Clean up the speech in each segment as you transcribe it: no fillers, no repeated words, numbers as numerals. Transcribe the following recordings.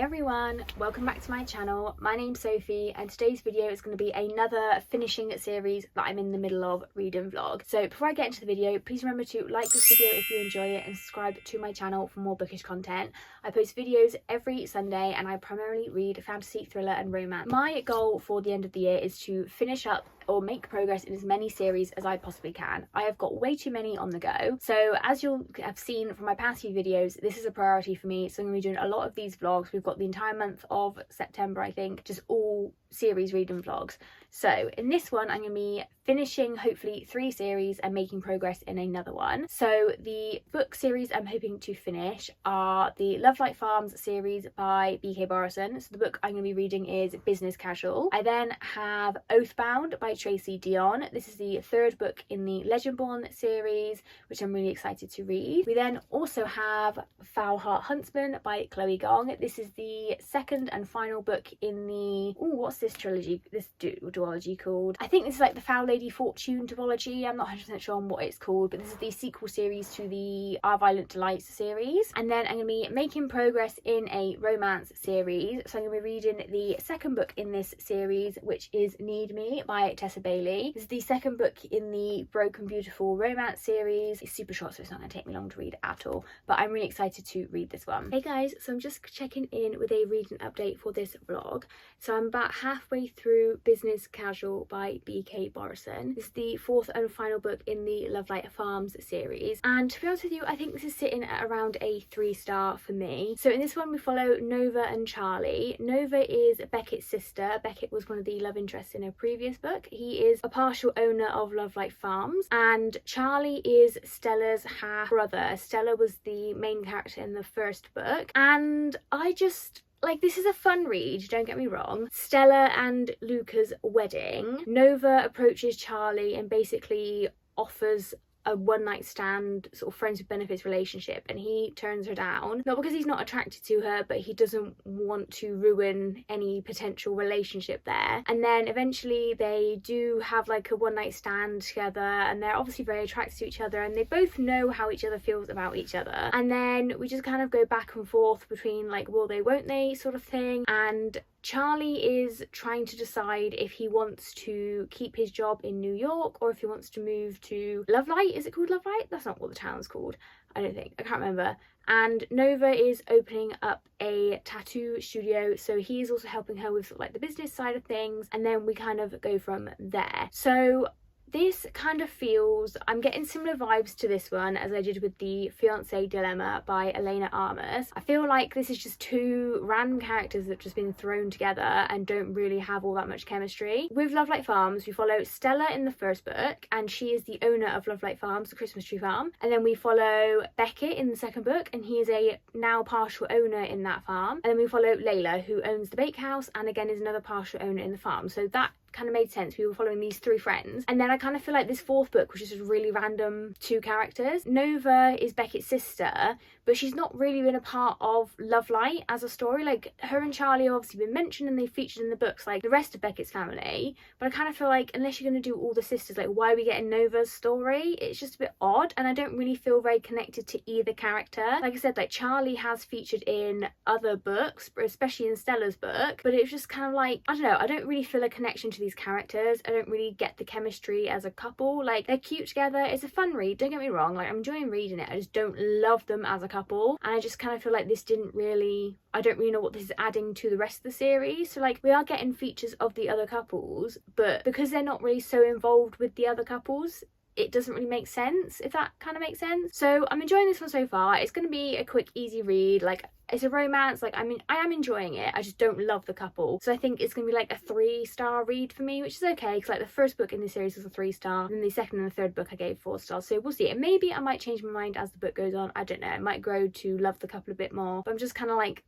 everyone, welcome back to my channel. My name's Sophie and today's video is going to be another finishing series that I'm in the middle of reading vlog. So before I get into the video, please remember to like this video if you enjoy it and subscribe to my channel for more bookish content. I post videos every Sunday and I primarily read fantasy, thriller and romance. My goal for the end of the year is to finish up or make progress in as many series as I possibly can. I have got way too many on the go. So as you'll have seen from my past few videos, this is a priority for me. So I'm going to be doing a lot of these vlogs. We've got the entire month of September, I think, just all series reading vlogs. So in this one, I'm going to be finishing hopefully 3 series and making progress in another one. So the book series I'm hoping to finish are the Love Like Farms series by B.K. Borison. So the book I'm going to be reading is Business Casual. I then have Oathbound by Tracy Dion. This is the 3rd book in the Legendborn series, which I'm really excited to read. We then also have Foul Heart Huntsman by Chloe Gong. This is the 2nd and final book in the what's this trilogy, this duology called? I think this is like the Foul Lady Fortune duology. I'm not 100% sure on what it's called, but this is the sequel series to the Our Violent Delights series. And then I'm going to be making progress in a romance series. So I'm going to be reading the 2nd book in this series, which is Need Me by Tessa Bailey. This is the 2nd book in the Broken Beautiful romance series. It's super short, so it's not going to take me long to read at all, but I'm really excited to read this one. Hey guys, so I'm just checking in with a reading update for this vlog. So I'm about halfway through Business Casual by B.K. Borison. This is the 4th and final book in the Love Like Farms series, and to be honest with you, I think this is sitting at around a 3-star for me. So in this one we follow Nova and Charlie. Nova is Beckett's sister. Beckett was one of the love interests in her previous book. He is a partial owner of Love Like Farms, and Charlie is Stella's half brother. Stella was the main character in the 1st book, and I just this is a fun read, don't get me wrong. Stella and Luca's wedding. Nova approaches Charlie and basically offers a one-night stand sort of friends with benefits relationship, and he turns her down, not because he's not attracted to her, but he doesn't want to ruin any potential relationship there. And then eventually they do have like a one-night stand together, and they're obviously very attracted to each other, and they both know how each other feels about each other, and then we just kind of go back and forth between like will they won't they sort of thing. And Charlie is trying to decide if he wants to keep his job in New York or if he wants to move to Lovelight. Is it called Lovelight? That's not what the town's called. I don't think. I can't remember. And Nova is opening up a tattoo studio, so he's also helping her with like the business side of things, and then we kind of go from there. So this kind of feels, I'm getting similar vibes to this one as I did with the Fiancé Dilemma by Elena Armas. I feel like this is just 2 random characters that have just been thrown together and don't really have all that much chemistry. With Love Like Farms, we follow Stella in the 1st book, and she is the owner of Love Like Farms, the Christmas tree farm. And then we follow Beckett in the 2nd book, and he is a now partial owner in that farm. And then we follow Layla, who owns the bakehouse and again is another partial owner in the farm. So that kind of made sense. We were following these 3 friends, and then I kind of feel like this 4th book was just really random 2 characters. Nova is Beckett's sister, but she's not really been a part of Love Light as a story. Like, her and Charlie have obviously been mentioned and they featured in the books like the rest of Beckett's family, but I kind of feel like unless you're going to do all the sisters, like why are we getting Nova's story? It's just a bit odd, and I don't really feel very connected to either character. Like I said, like Charlie has featured in other books, especially in Stella's book, but it's just kind of like, I don't know, I don't really feel a connection to these characters. I don't really get the chemistry as a couple. Like, they're cute together, it's a fun read, don't get me wrong, like I'm enjoying reading it, I just don't love them as a couple, and I just kind of feel like this didn't really, I don't really know what this is adding to the rest of the series. So like we are getting features of the other couples, but because they're not really so involved with the other couples, it doesn't really make sense, if that kind of makes sense. So I'm enjoying this one so far. It's going to be a quick easy read. Like, it's a romance, like I am enjoying it, I just don't love the couple, so I think it's gonna be like a 3-star read for me, which is okay because like the 1st book in the series was a 3-star, and the 2nd and the 3rd book I gave 4 stars, so we'll see. And maybe I might change my mind as the book goes on, I don't know, I might grow to love the couple a bit more, but I'm just kind of like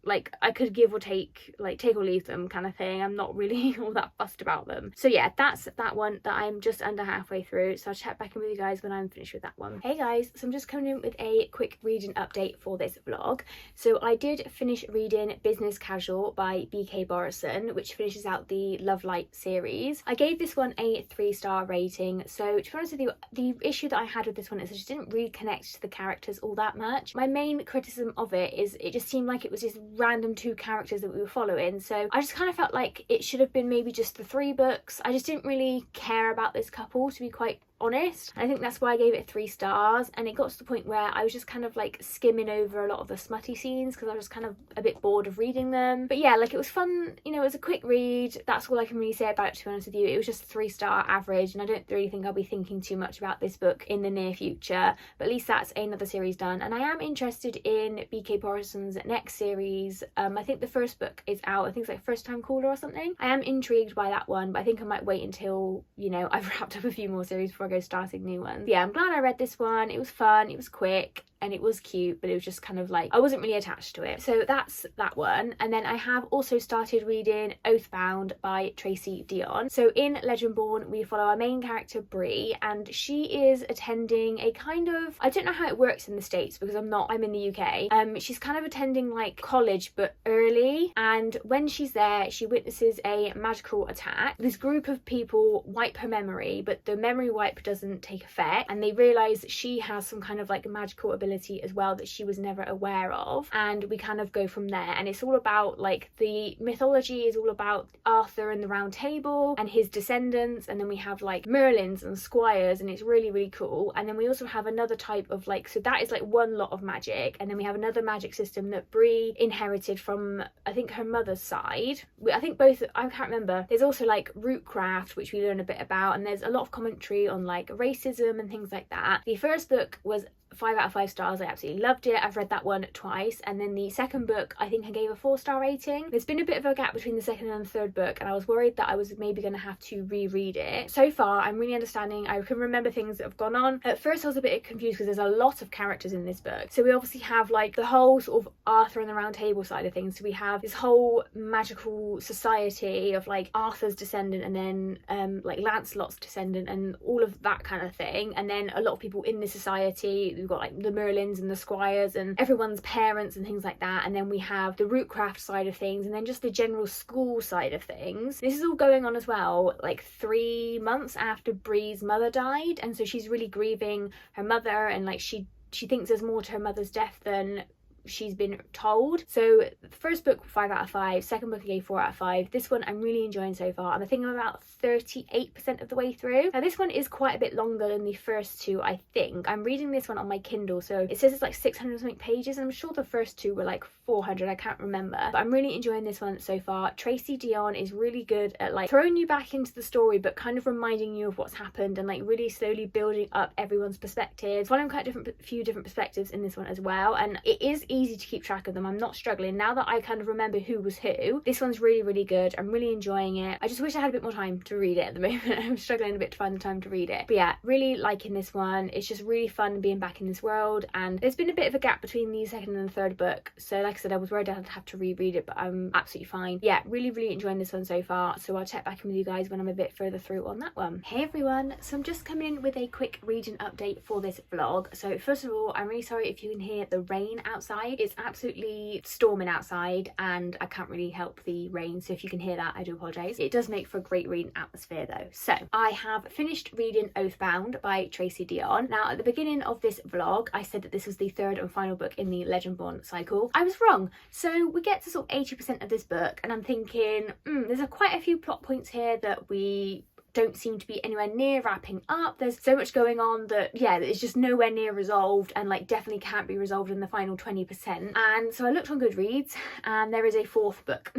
like I could give or take, like take or leave them kind of thing. I'm not really all that fussed about them. So yeah, that's that one that I'm just under halfway through, so I'll check back in with you guys when I'm finished with that one. Hey guys, so I'm just coming in with a quick reading update for this vlog. So I did finish reading Business Casual by B.K. Borison, which finishes out the Love Light series. I gave this one a 3-star rating. So to be honest with you, the issue that I had with this one is I just didn't really connect to the characters all that much. My main criticism of it is it just seemed like it was just random 2 characters that we were following. So I just kind of felt like it should have been maybe just the 3 books. I just didn't really care about this couple, to be quite honest. I think that's why I gave it 3 stars, and it got to the point where I was just kind of like skimming over a lot of the smutty scenes because I was kind of a bit bored of reading them. But yeah, like it was fun, you know, it was a quick read. That's all I can really say about it, to be honest with you. It was just 3-star average, and I don't really think I'll be thinking too much about this book in the near future, but at least that's another series done. And I am interested in B.K. Borison's next series. I think the first book is out. I think it's like First Time Caller or something. I am intrigued by that one, but I think I might wait until, you know, I've wrapped up a few more series before I go starting new ones. But yeah, I'm glad I read this one. It was fun, it was quick, and it was cute, but it was just kind of like I wasn't really attached to it. So that's that one. And then I have also started reading Oathbound by Tracy Dion. So in Legendborn we follow our main character Bree, and she is attending a kind of, I don't know how it works in the States because I'm in the UK. She's kind of attending like college but early, and when she's there she witnesses a magical attack. This group of people wipe her memory, but the memory wipe doesn't take effect, and they realise she has some kind of like magical ability as well that she was never aware of, and we kind of go from there. And it's all about like the mythology is all about Arthur and the Round Table and his descendants, and then we have like Merlins and squires, and it's really, really cool. And then we also have another type of like, so that is like one lot of magic, and then we have another magic system that Bree inherited from I think her mother's side. I think both, I can't remember. There's also like rootcraft, which we learn a bit about, and there's a lot of commentary on like racism and things like that. The first book was 5 out of 5 stars. I absolutely loved it. I've read that one twice. And then the second book I think I gave a 4-star rating. There's been a bit of a gap between the second and the third book, and I was worried that I was maybe going to have to reread it. So far I'm really understanding. I can remember things that have gone on. At first I was a bit confused because there's a lot of characters in this book. So we obviously have like the whole sort of Arthur and the Round Table side of things. So we have this whole magical society of like Arthur's descendant, and then like Lancelot's descendant, and all of that kind of thing. And then a lot of people in the society. We've got like the Merlins and the squires and everyone's parents and things like that. And then we have the rootcraft side of things, and then just the general school side of things. This is all going on as well like 3 months after Bree's mother died, and so she's really grieving her mother, and like she thinks there's more to her mother's death than she's been told. So the first book 5 out of 5, second book I gave 4 out of 5. This one I'm really enjoying so far. I think I'm about 38% of the way through. Now this one is quite a bit longer than the first 2. I think I'm reading this one on my Kindle, so it says it's like 600 something pages, and I'm sure the first 2 were like 400. I can't remember, but I'm really enjoying this one so far. Tracy Dion is really good at like throwing you back into the story but kind of reminding you of what's happened, and like really slowly building up everyone's perspectives. Following quite a few different perspectives in this one as well, and it is easy to keep track of them. I'm not struggling now that I kind of remember who was who. This one's really, really good. I'm really enjoying it. I just wish I had a bit more time to read it at the moment. I'm struggling a bit to find the time to read it, but yeah, really liking this one. It's just really fun being back in this world, and there's been a bit of a gap between the second and the third book, so like I said, I was worried I'd have to reread it, but I'm absolutely fine. Yeah, really, really enjoying this one so far, so I'll check back in with you guys when I'm a bit further through on that one. Hey everyone, so I'm just coming in with a quick reading update for this vlog. So first of all, I'm really sorry if you can hear the rain outside. It's absolutely storming outside and I can't really help the rain, so if you can hear that, I do apologise. It does make for a great reading atmosphere though. So I have finished reading Oathbound by Tracy Dion. Now at the beginning of this vlog I said that this was the third and final book in the Legendborn cycle. I was wrong. So we get to sort of 80% of this book and I'm thinking there's quite a few plot points here that we don't seem to be anywhere near wrapping up. There's so much going on that yeah, it's just nowhere near resolved, and like definitely can't be resolved in the final 20%. And so I looked on Goodreads and there is a 4th book.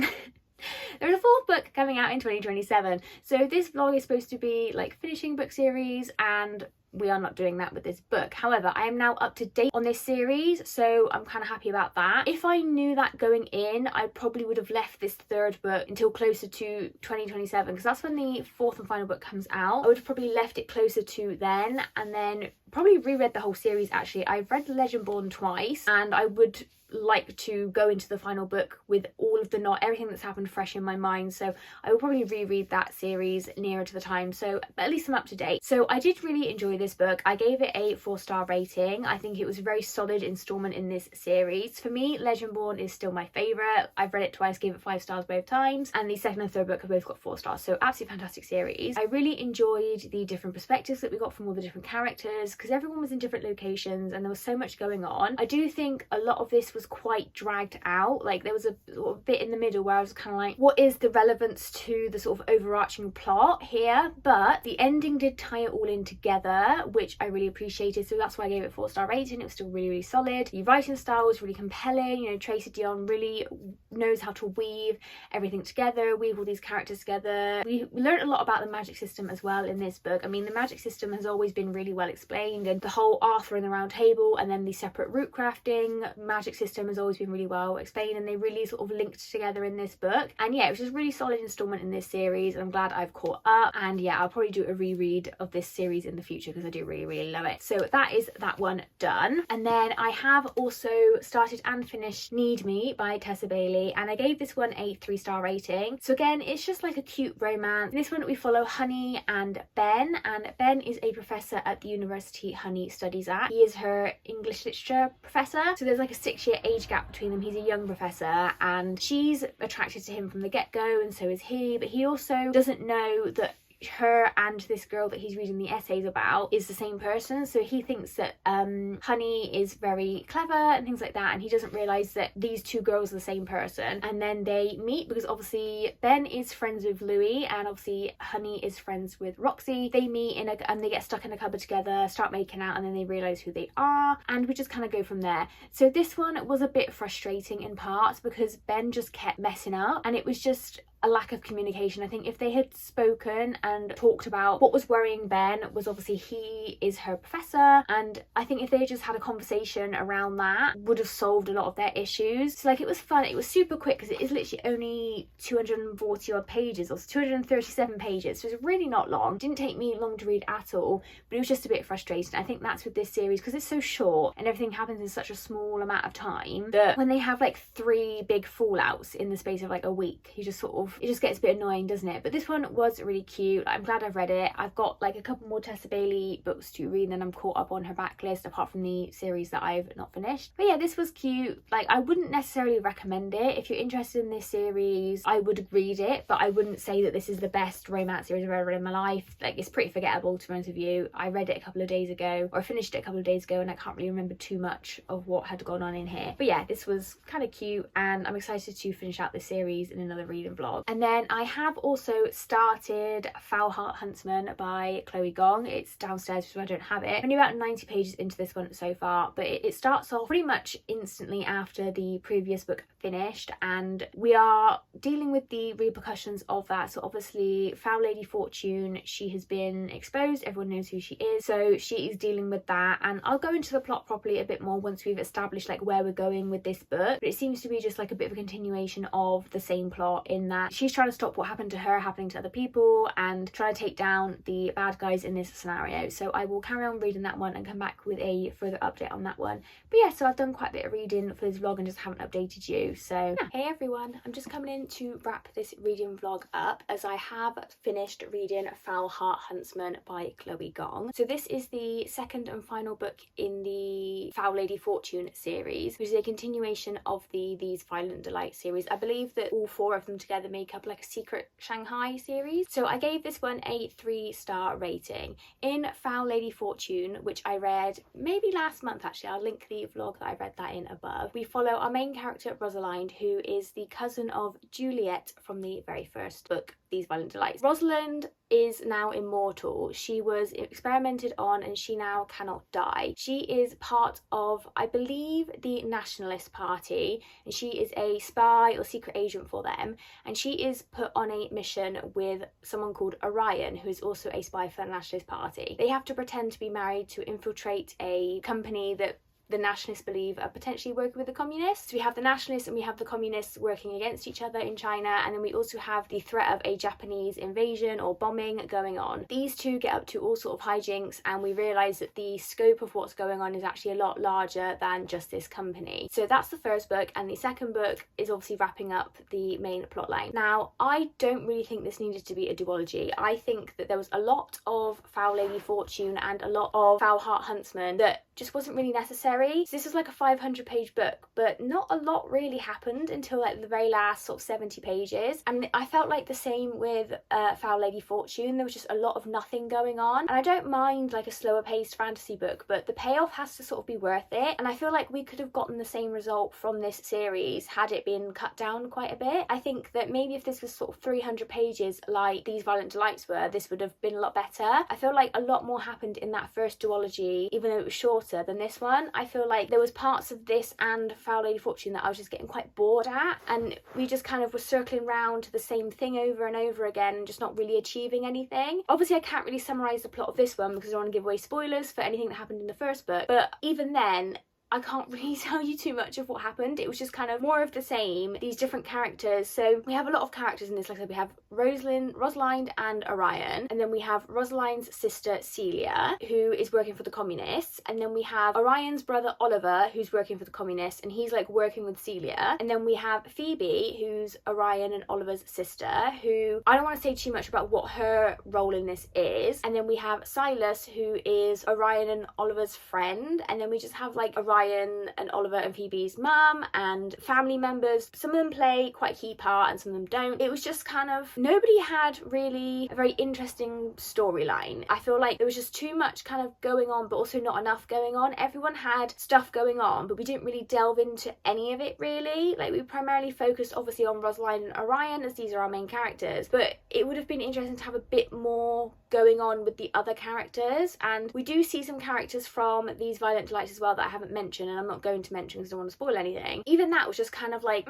There's a 4th book coming out in 2027. So this vlog is supposed to be like finishing book series, and we are not doing that with this book. However, I am now up to date on this series, so I'm kind of happy about that. If I knew that going in, I probably would have left this 3rd book until closer to 2027, because that's when the 4th and final book comes out. I would have probably left it closer to then, and then probably reread the whole series. Actually, I've read Legendborn twice, and I would like to go into the final book with all of everything that's happened fresh in my mind, so I will probably reread that series nearer to the time, so at least I'm up to date. So I did really enjoy this book. I gave it a 4-star rating. I think it was a very solid installment in this series. For me, Legendborn is still my favourite. I've read it twice, gave it 5 stars both times, and the second and third book have both got 4 stars, so absolutely fantastic series. I really enjoyed the different perspectives that we got from all the different characters, because everyone was in different locations and there was so much going on. I do think a lot of this was quite dragged out. Like, there was a sort of bit in the middle where I was kind of like, what is the relevance to the sort of overarching plot here? But the ending did tie it all in together, which I really appreciated, so that's why I gave it 4-star rating. It was still really, really solid. The writing style was really compelling. You know, Tracy Dion really knows how to weave everything together, weave all these characters together. We learned a lot about the magic system as well in this book. I mean, the magic system has always been really well explained, and the whole Arthur and the Round Table and then the separate root crafting magic system has always been really well explained, and they really sort of linked together in this book. And yeah, it was just a really solid installment in this series, and I'm glad I've caught up. And yeah, I'll probably do a reread of this series in the future because I do really, really love it. So that is that one done. And then I have also started and finished Need Me by Tessa Bailey, and I gave this one a 3-star rating. So again, it's just like a cute romance. In this one we follow Honey and Ben, and Ben is a professor at the university Honey studies at. He is her English literature professor, so there's like a 6-year age gap between them. He's a young professor and she's attracted to him from the get-go, and so is he, but he also doesn't know that her and this girl that he's reading the essays about is the same person. So he thinks that Honey is very clever and things like that, and he doesn't realise that these two girls are the same person. And then they meet because obviously Ben is friends with Louis and obviously Honey is friends with Roxy. They meet and they get stuck in a cupboard together, start making out, and then they realise who they are, and we just kind of go from there. So this one was a bit frustrating in parts because Ben just kept messing up, and it was just a lack of communication. I think if they had spoken and talked about what was worrying Ben was obviously he is her professor, and I think if they had just had a conversation around that would have solved a lot of their issues. So like, it was fun, it was super quick because it is literally only 240 odd pages or 237 pages, so it's really not long. It didn't take me long to read at all, but it was just a bit frustrating. I think that's with this series because it's so short and everything happens in such a small amount of time that when they have like 3 big fallouts in the space of like a week, you just sort of, it just gets a bit annoying, doesn't it? But this one was really cute. I'm glad I've read it. I've got like a couple more Tessa Bailey books to read and I'm caught up on her backlist, apart from the series that I've not finished. But yeah, this was cute. Like, I wouldn't necessarily recommend it. If you're interested in this series, I would read it, but I wouldn't say that this is the best romance series I've ever read in my life. Like, it's pretty forgettable, to be honest with you. I read it a couple of days ago, or I finished it a couple of days ago, and I can't really remember too much of what had gone on in here. But yeah, this was kind of cute, and I'm excited to finish out this series in another reading vlog. And then I have also started Foul Heart Huntsman by Chloe Gong. It's downstairs, so I don't have it. I'm only about 90 pages into this one so far, but it starts off pretty much instantly after the previous book finished, and we are dealing with the repercussions of that. So obviously Foul Lady Fortune, she has been exposed, everyone knows who she is, so she is dealing with that, and I'll go into the plot properly a bit more once we've established like where we're going with this book. But it seems to be just like a bit of a continuation of the same plot, in that she's trying to stop what happened to her happening to other people and try to take down the bad guys in this scenario. So I will carry on reading that one and come back with a further update on that one. But yeah, so I've done quite a bit of reading for this vlog and just haven't updated you. So yeah. Hey everyone, I'm just coming in to wrap this reading vlog up, as I have finished reading Foul Heart Huntsman by Chloe Gong. So this is the second and final book in the Foul Lady Fortune series, which is a continuation of the These Violent Delights series. I believe that all 4 of them together make up like a Secret Shanghai series. So I gave this one a 3-star rating. In Foul Lady Fortune, which I read maybe last month actually, I'll link the vlog that I read that in above, we follow our main character Rosalind, who is the cousin of Juliet from the very first book, These Violent Delights. Rosalind is now immortal. She was experimented on and she now cannot die. She is part of, I believe, the Nationalist Party, and she is a spy or secret agent for them, and she is put on a mission with someone called Orion, who is also a spy for the Nationalist Party. They have to pretend to be married to infiltrate a company that the nationalists believe are potentially working with the communists. So we have the nationalists and we have the communists working against each other in China, and then we also have the threat of a Japanese invasion or bombing going on. These two get up to all sort of hijinks, and we realise that the scope of what's going on is actually a lot larger than just this company. So that's the first book, and the second book is obviously wrapping up the main plotline. Now, I don't really think this needed to be a duology. I think that there was a lot of Foul Lady Fortune and a lot of Foul Heart Huntsman that just wasn't really necessary. So this was like a 500-page book, but not a lot really happened until like the very last sort of 70 pages. And I felt like the same with Foul Lady Fortune. There was just a lot of nothing going on. And I don't mind like a slower paced fantasy book, but the payoff has to sort of be worth it. And I feel like we could have gotten the same result from this series had it been cut down quite a bit. I think that maybe if this was sort of 300 pages like These Violent Delights were, this would have been a lot better. I feel like a lot more happened in that first duology, even though it was shorter than this one. I feel like there was parts of this and Foul Lady Fortune that I was just getting quite bored at, and we just kind of were circling round to the same thing over and over again and just not really achieving anything. Obviously I can't really summarise the plot of this one because I don't want to give away spoilers for anything that happened in the first book, but even then I can't really tell you too much of what happened. It was just kind of more of the same, these different characters. So we have a lot of characters in this. Like I said, we have Rosalind and Orion, and then we have Rosalind's sister Celia, who is working for the communists, and then we have Orion's brother Oliver, who's working for the communists, and he's like working with Celia, and then we have Phoebe, who's Orion and Oliver's sister, who I don't want to say too much about what her role in this is, and then we have Silas, who is Orion and Oliver's friend, and then we just have like Orion and Oliver and Phoebe's mum and family members. Some of them play quite a key part and some of them don't. It was just kind of, nobody had really a very interesting storyline. I feel like there was just too much kind of going on, but also not enough going on. Everyone had stuff going on, but we didn't really delve into any of it really. Like we primarily focused obviously on Rosalind and Orion as these are our main characters, but it would have been interesting to have a bit more going on with the other characters. And we do see some characters from These Violent Delights as well that I haven't mentioned, and I'm not going to mention because I don't want to spoil anything. Even that was just kind of like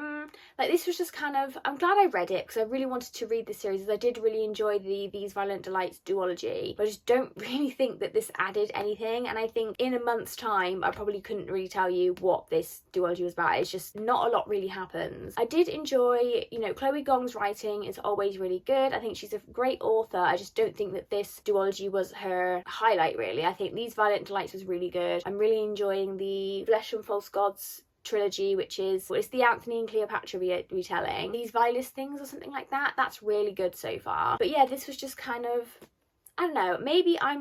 this was just kind of, I'm glad I read it because I really wanted to read the series, as I did really enjoy the These Violent Delights duology, but I just don't really think that this added anything. And I think in a month's time I probably couldn't really tell you what this duology was about. It's just not a lot really happens. I did enjoy, you know, Chloe Gong's writing is always really good. I think she's a great author. I just don't think that this duology was her highlight really. I think These Violent Delights was really good. I'm really enjoying the Flesh and False Gods trilogy, which is, well, it's the Anthony and Cleopatra retelling. These Vilest Things or something like that. That's really good so far. But yeah, this was just kind of, I don't know, maybe I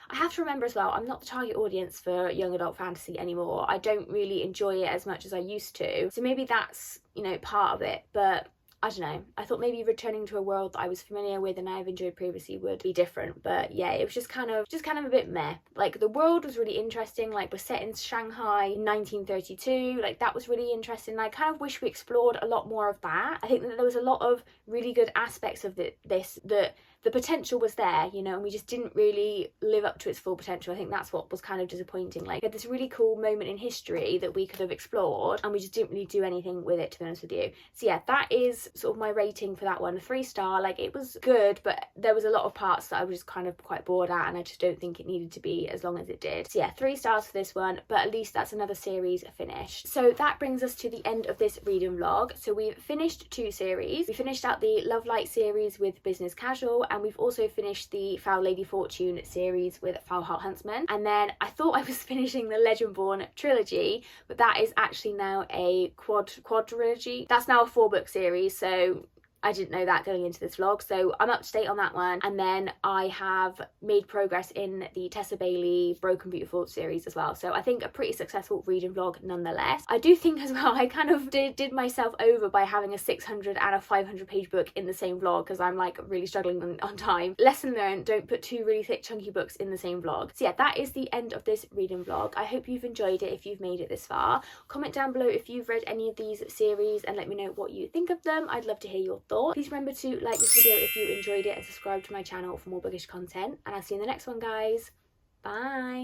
have to remember as well, I'm not the target audience for young adult fantasy anymore. I don't really enjoy it as much as I used to. So maybe that's, you know, part of it. But I don't know, I thought maybe returning to a world that I was familiar with and I've enjoyed previously would be different. But yeah, it was just kind of a bit meh. Like the world was really interesting, like we're set in Shanghai in 1932, like that was really interesting. I kind of wish we explored a lot more of that. I think that there was a lot of really good aspects of this that the potential was there, you know, and we just didn't really live up to its full potential. I think that's what was kind of disappointing. Like, we had this really cool moment in history that we could have explored and we just didn't really do anything with it, to be honest with you. So yeah, that is sort of my rating for that one. 3-star. Like, it was good, but there was a lot of parts that I was kind of quite bored at, and I just don't think it needed to be as long as it did. So yeah, 3 stars for this one, but at least that's another series finished. So that brings us to the end of this reading vlog. So we've finished 2 series. We finished out the Love Light series with Business Casual, and we've also finished the Foul Lady Fortune series with Foul Heart Huntsman. And then I thought I was finishing the Legendborn trilogy, but that is actually now a quadrilogy. That's now a 4-book series, so I didn't know that going into this vlog, so I'm up to date on that one. And then I have made progress in the Tessa Bailey Broken Beautiful series as well, so I think a pretty successful reading vlog nonetheless. I do think as well I kind of did myself over by having a 600 and a 500 page book in the same vlog, because I'm like really struggling on time. Lesson learned, don't put 2 really thick chunky books in the same vlog. So yeah, that is the end of this reading vlog. I hope you've enjoyed it if you've made it this far. Comment down below if you've read any of these series and let me know what you think of them. I'd love to hear your thoughts. Please remember to like this video if you enjoyed it and subscribe to my channel for more bookish content, and I'll see you in the next one, guys. Bye.